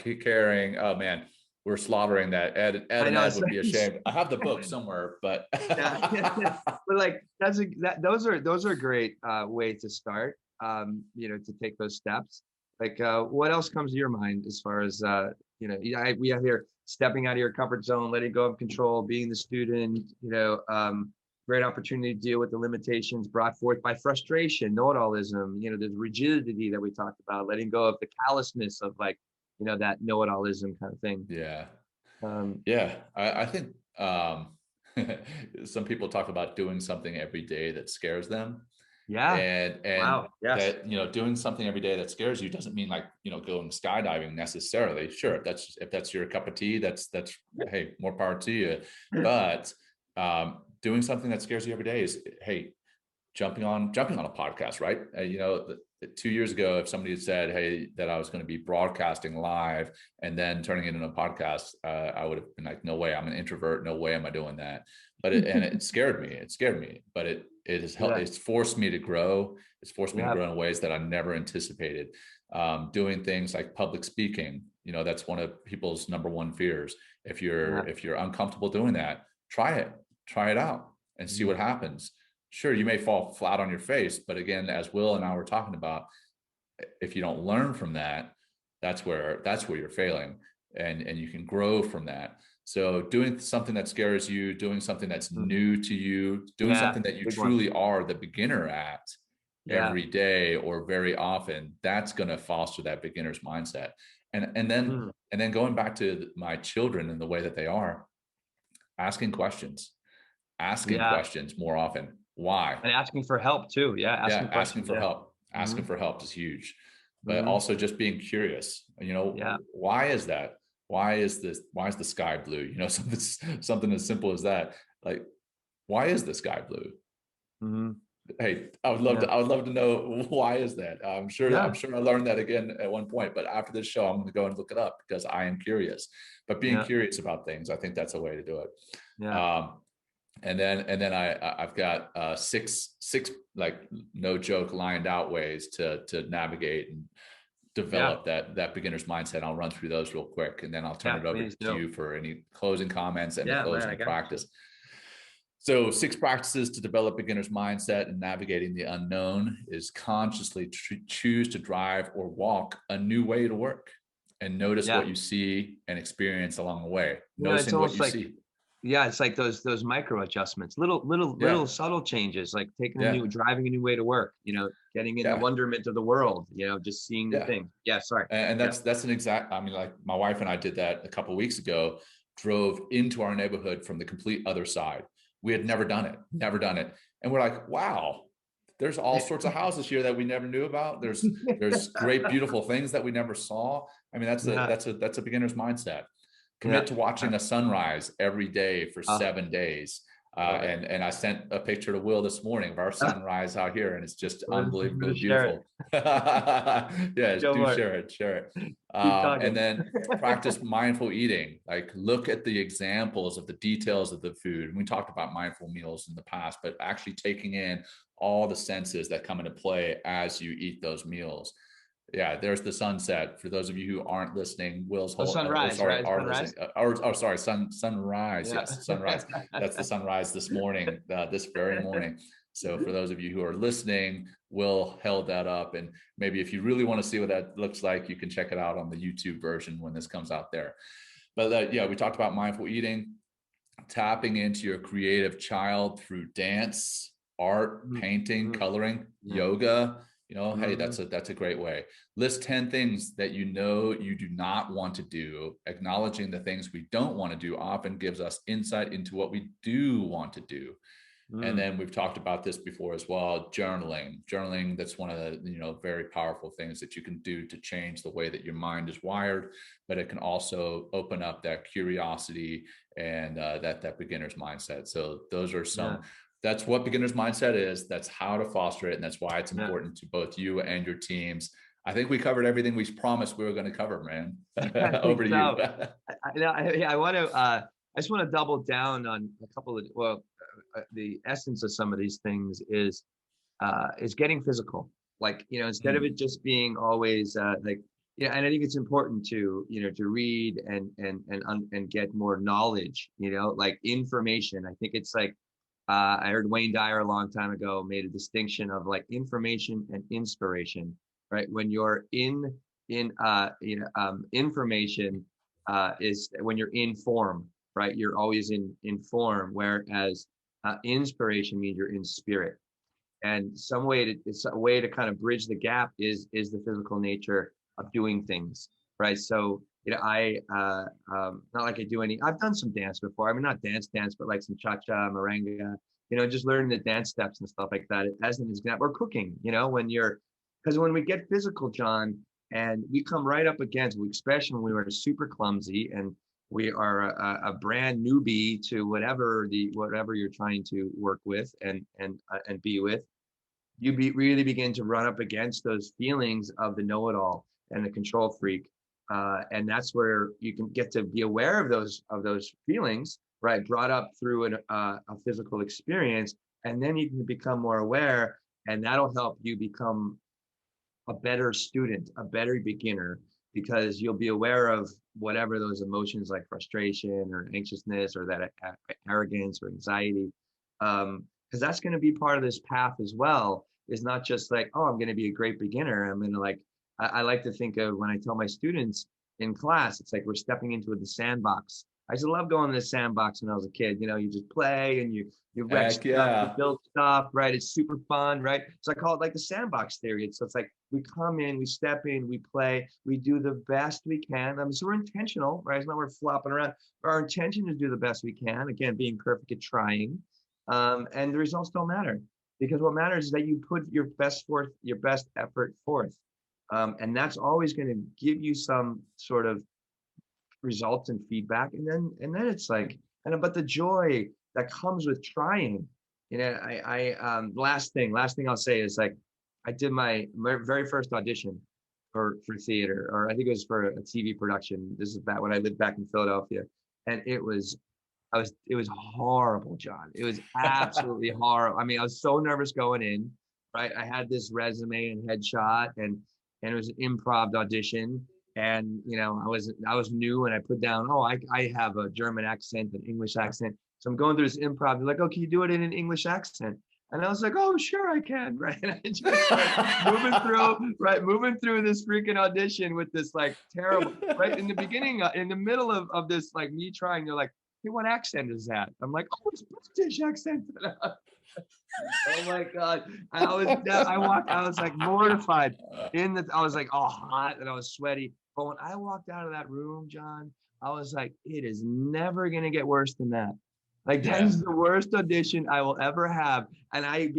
keep caring. Oh man, we're slaughtering that. Ed I and know. Ed It's would like, be ashamed. I have the book somewhere, but yeah, but like those are great ways to start. To take those steps. Like, what else comes to your mind as far as we have here stepping out of your comfort zone, letting go of control, being the student. Great opportunity to deal with the limitations brought forth by frustration, know-it-allism. There's rigidity that we talked about, letting go of the callousness of that know-it-allism kind of thing. yeah. Um, Yeah, I think some people talk about doing something every day that scares them. yeah. And Wow. Yes. that, doing something every day that scares you doesn't mean like, going skydiving necessarily. Sure, if that's your cup of tea, that's hey, more power to you. But doing something that scares you every day is, hey, jumping on a podcast, right? 2 years ago, if somebody had said, hey, that I was going to be broadcasting live and then turning it into a podcast, I would have been like, no way, I'm an introvert, no way am I doing that. But it scared me, but it has helped. Yeah. It's forced me to grow. It's forced me to Yeah. grow in ways that I never anticipated. Doing things like public speaking, that's one of people's number one fears. If you're uncomfortable doing that, try it out and see what happens. Sure, you may fall flat on your face, but again, as Will and I were talking about, if you don't learn from that, that's where you're failing, and you can grow from that. So doing something that scares you, doing something that's new to you, doing something that you truly are the beginner at every day or very often, that's going to foster that beginner's mindset. And then going back to my children and the way that they are, asking questions more often. Why? And asking for help too. Yeah. Asking for help. Asking for help is huge. But also just being curious. Why is that? Why is the sky blue? Something as simple as that. Like, why is the sky blue? Hey, I would love to know, why is that? I'm sure I learned that again at one point, but after this show, I'm going to go and look it up because I am curious. But being curious about things, I think that's a way to do it. Yeah. And then I've got six like, no joke, lined out ways to navigate and develop that beginner's mindset. I'll run through those real quick, and then I'll turn it over to you for any closing comments and the closing practice. So 6 practices to develop beginner's mindset and navigating the unknown is consciously choose to drive or walk a new way to work, and notice what you see and experience along the way. Noticing what you see. Yeah, it's like those micro adjustments, little subtle changes, like driving a new way to work, getting in the wonderment of the world, just seeing the thing. Yeah, sorry. And that's an exact, like my wife and I did that a couple of weeks ago, drove into our neighborhood from the complete other side. We had never done it. And we're like, wow, there's all sorts of houses here that we never knew about. There's great, beautiful things that we never saw. I mean, that's a beginner's mindset. Commit to watching a sunrise every day for 7 days. And I sent a picture to Will this morning of our sunrise out here, and it's just unbelievably beautiful. Share it. And then practice mindful eating. Like, look at the examples of the details of the food. And we talked about mindful meals in the past, but actually taking in all the senses that come into play as you eat those meals. Yeah, there's the sunset. For those of you who aren't listening, Will's whole sunrise. Sunrise. Yes, sunrise. That's the sunrise this morning, this very morning. So for those of you who are listening, Will held that up, and maybe if you really want to see what that looks like, you can check it out on the YouTube version when this comes out there. But we talked about mindful eating, tapping into your creative child through dance, art, painting, coloring, yoga. Hey, that's a great way. List 10 things that you do not want to do. Acknowledging the things we don't want to do often gives us insight into what we do want to do. And then we've talked about this before as well. Journaling, that's one of the very powerful things that you can do to change the way that your mind is wired, but it can also open up that curiosity and that beginner's mindset. So those are some That's what beginner's mindset is. That's how to foster it. And that's why it's Yeah. important to both you and your teams. I think we covered everything we promised we were going to cover, man. Over to you. I want to, I just want to double down on a couple of, the essence of some of these things is getting physical. Like, instead of it just being always like, and I think it's important to, to read and get more knowledge, like information. I think it's like, I heard Wayne Dyer a long time ago made a distinction of like information and inspiration, right? When you're information is when you're in form, right? You're always in form, whereas inspiration means you're in spirit. And it's a way to kind of bridge the gap is the physical nature of doing things, right? So, not like I do I've done some dance before. I mean, not dance, but like some cha-cha, merengue, just learning the dance steps and stuff like that. As an example, or cooking, because when we get physical, John, and we come right up against, especially when we were super clumsy and we are a brand newbie to whatever you're trying to work with and be with, really begin to run up against those feelings of the know-it-all and the control freak. And that's where you can get to be aware of those feelings, right? Brought up through a physical experience, and then you can become more aware, and that'll help you become a better student, a better beginner, because you'll be aware of whatever those emotions like frustration or anxiousness or that arrogance or anxiety, because that's going to be part of this path as well. Is not just like, oh, I'm going to be a great beginner. I'm going to like, I like to think of when I tell my students in class, it's like we're stepping into the sandbox. I used to love going to the sandbox when I was a kid. You just play and you wreck stuff, you build stuff, right? It's super fun, right? So I call it like the sandbox theory. So it's like we come in, we step in, we play, we do the best we can. So we're intentional, right? It's not we're flopping around. Our intention is to do the best we can. Again, being perfect at trying, and the results don't matter, because what matters is that you put your best effort forth. And that's always going to give you some sort of results and feedback. And then it's like, but the joy that comes with trying, last thing I'll say is like, I did my very first audition for theater, or I think it was for a TV production. This is back when I lived back in Philadelphia. And it was horrible, John. It was absolutely horrible. I mean, I was so nervous going in, right? I had this resume and headshot, and it was an improv audition. And, I was new, and I put down, I have a German accent, an English accent. So I'm going through this improv. They're like, oh, can you do it in an English accent? And I was like, oh, sure I can, right? And I just moving through this freaking audition with this like terrible, right? In the beginning, in the middle of this, like me trying, they're like, hey, what accent is that? I'm like, oh, it's British accent. Oh my God. I was like mortified I was like, oh, hot, and I was sweaty. But when I walked out of that room, John, I was like, it is never going to get worse than that. Like, that is the worst audition I will ever have. And I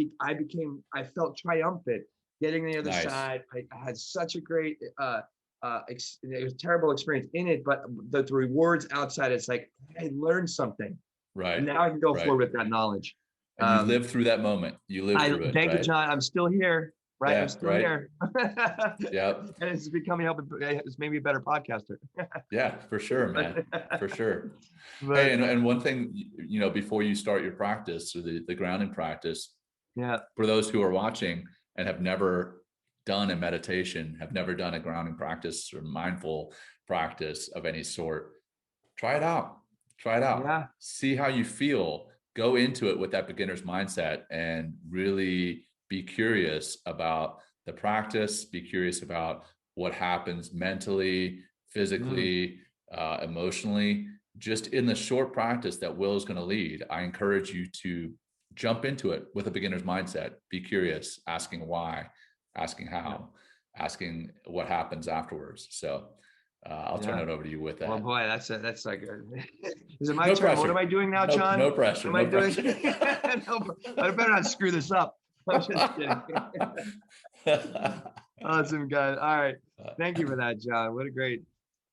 felt triumphant getting the other side. I had such a great, it was a terrible experience in it, but the rewards outside, it's like, I learned something. Right. And now I can go forward with that knowledge. And you lived through that moment. You lived through it. Thank you, John. I'm still here. Right. Yeah, I'm still here. Yep. And it's it's maybe a better podcaster. Yeah, for sure, man. For sure. Hey, and one thing, before you start your practice or the grounding practice, for those who are watching and have never done a meditation, have never done a grounding practice or mindful practice of any sort, try it out. Yeah. See how you feel. Go into it with that beginner's mindset and really be curious about the practice, be curious about what happens mentally, physically, emotionally, just in the short practice that Will is going to lead. I encourage you to jump into it with a beginner's mindset. Be curious, asking why, asking how, asking what happens afterwards. So I'll turn it over to you with that. Well, boy, that's like, is it my turn? Pressure. What am I doing now, John? No pressure. What am I doing? I better not screw this up. I'm just kidding. Awesome, guys. All right. Thank you for that, John. What a great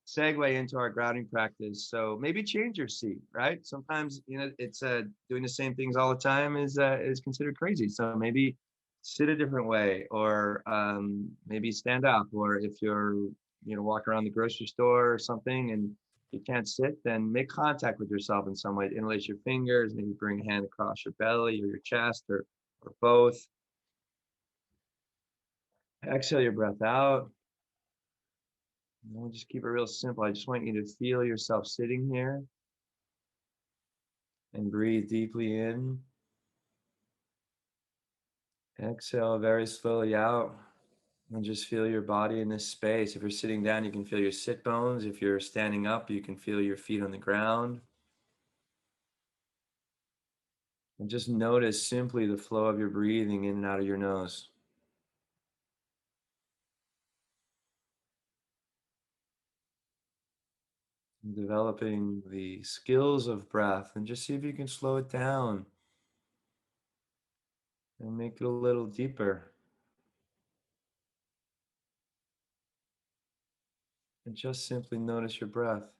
segue into our grounding practice. So maybe change your seat, right? Sometimes, it's doing the same things all the time is considered crazy. So maybe sit a different way, or maybe stand up, or if you're, walk around the grocery store or something and you can't sit, then make contact with yourself in some way. Interlace your fingers, maybe bring a hand across your belly or your chest, or both. Exhale your breath out. We'll just keep it real simple. I just want you to feel yourself sitting here and breathe deeply in. Exhale very slowly out, and just feel your body in this space. If you're sitting down, you can feel your sit bones. If you're standing up, you can feel your feet on the ground. And just notice simply the flow of your breathing in and out of your nose. Developing the skills of breath, and just see if you can slow it down and make it a little deeper. And just simply notice your breath.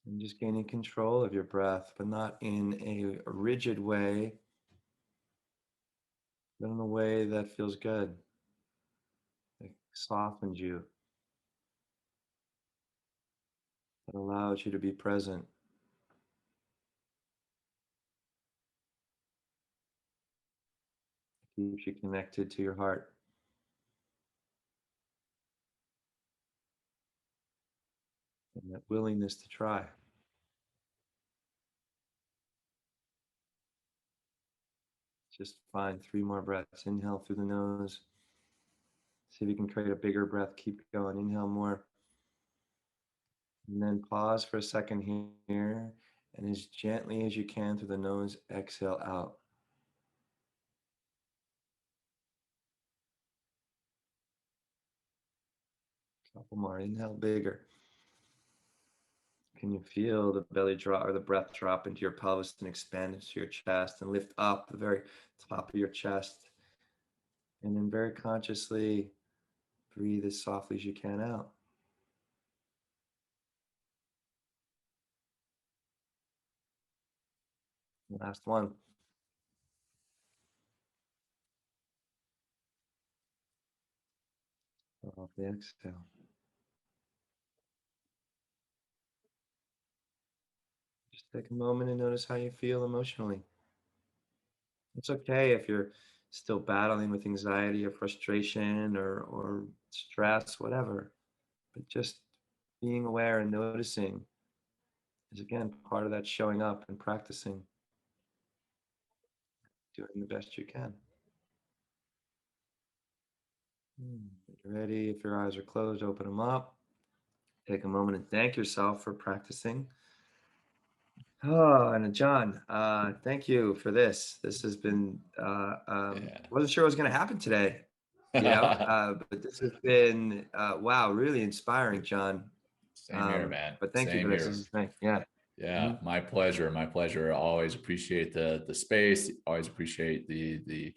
And just gaining control of your breath, but not in a rigid way, but in a way that feels good, that softens you, that allows you to be present. Keeps you connected to your heart. And that willingness to try. Just find 3 more breaths. Inhale through the nose. See if you can create a bigger breath. Keep going. Inhale more. And then pause for a second here. And as gently as you can through the nose, exhale out. Couple more. Inhale bigger. Can you feel the belly drop, or the breath drop into your pelvis and expand into your chest and lift up the very top of your chest? And then very consciously breathe as softly as you can out. Last one. Off the exhale. Just take a moment and notice how you feel emotionally. It's okay if you're still battling with anxiety or frustration or stress, whatever. But just being aware and noticing is, again, part of that showing up and practicing, doing the best you can. Get ready. If your eyes are closed, open them up. Take a moment and thank yourself for practicing. Oh, and John, thank you for this. This has been, wasn't sure what was going to happen today, but this has been, wow, really inspiring, John. Same here, man. But thank you for this. This is great. Yeah. Yeah, my pleasure. My pleasure. Always appreciate the space. Always appreciate the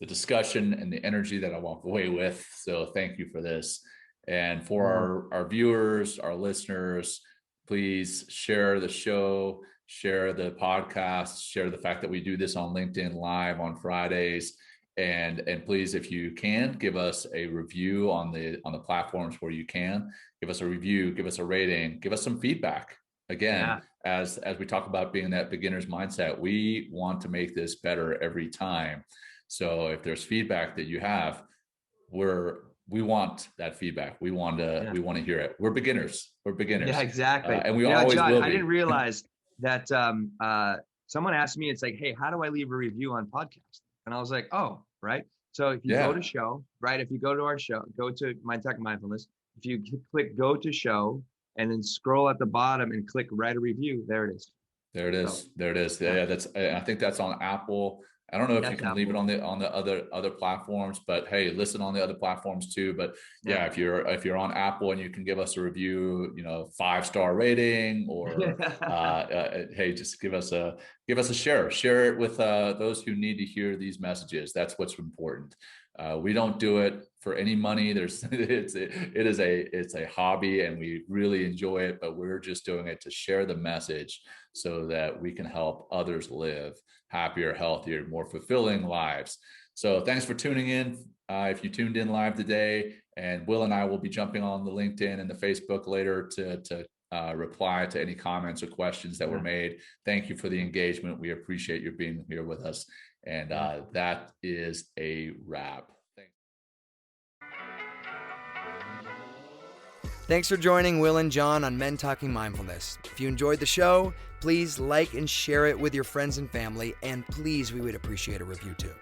discussion and the energy that I walk away with. So thank you for this. And for our viewers, our listeners, please share the show, share the podcast, share the fact that we do this on LinkedIn Live on Fridays. And please, if you can, give us a review on the platforms where you can. Give us a review, give us a rating, give us some feedback. Again, as we talk about being that beginner's mindset, we want to make this better every time. So if there's feedback that you have, we want that feedback. We want to hear it. We're beginners. Yeah, exactly. And we always John, will be. I didn't realize that someone asked me, it's like, hey, how do I leave a review on podcast? And I was like, oh, right. So if you go to show, right? If you go to our show, go to Mind Talking Mindfulness. If you click go to show and then scroll at the bottom and click write a review, there it is. There it is. So, there it is. Yeah, I think that's on Apple. I don't know if you can leave it on the other platforms, but hey, listen on the other platforms too. But yeah, if you're on Apple and you can give us a review, 5-star rating, or hey, just give us a share it with those who need to hear these messages. That's what's important. We don't do it for any money. It's a hobby, and we really enjoy it, but we're just doing it to share the message so that we can help others live happier, healthier, more fulfilling lives. So thanks for tuning in. If you tuned in live today, and Will and I will be jumping on the LinkedIn and the Facebook later to reply to any comments or questions that were made. Thank you for the engagement. We appreciate you being here with us. And that is a wrap. Thanks for joining Will and John on Men Talking Mindfulness. If you enjoyed the show, please like and share it with your friends and family, and please, we would appreciate a review too.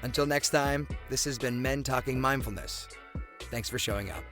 Until next time, this has been Men Talking Mindfulness. Thanks for showing up.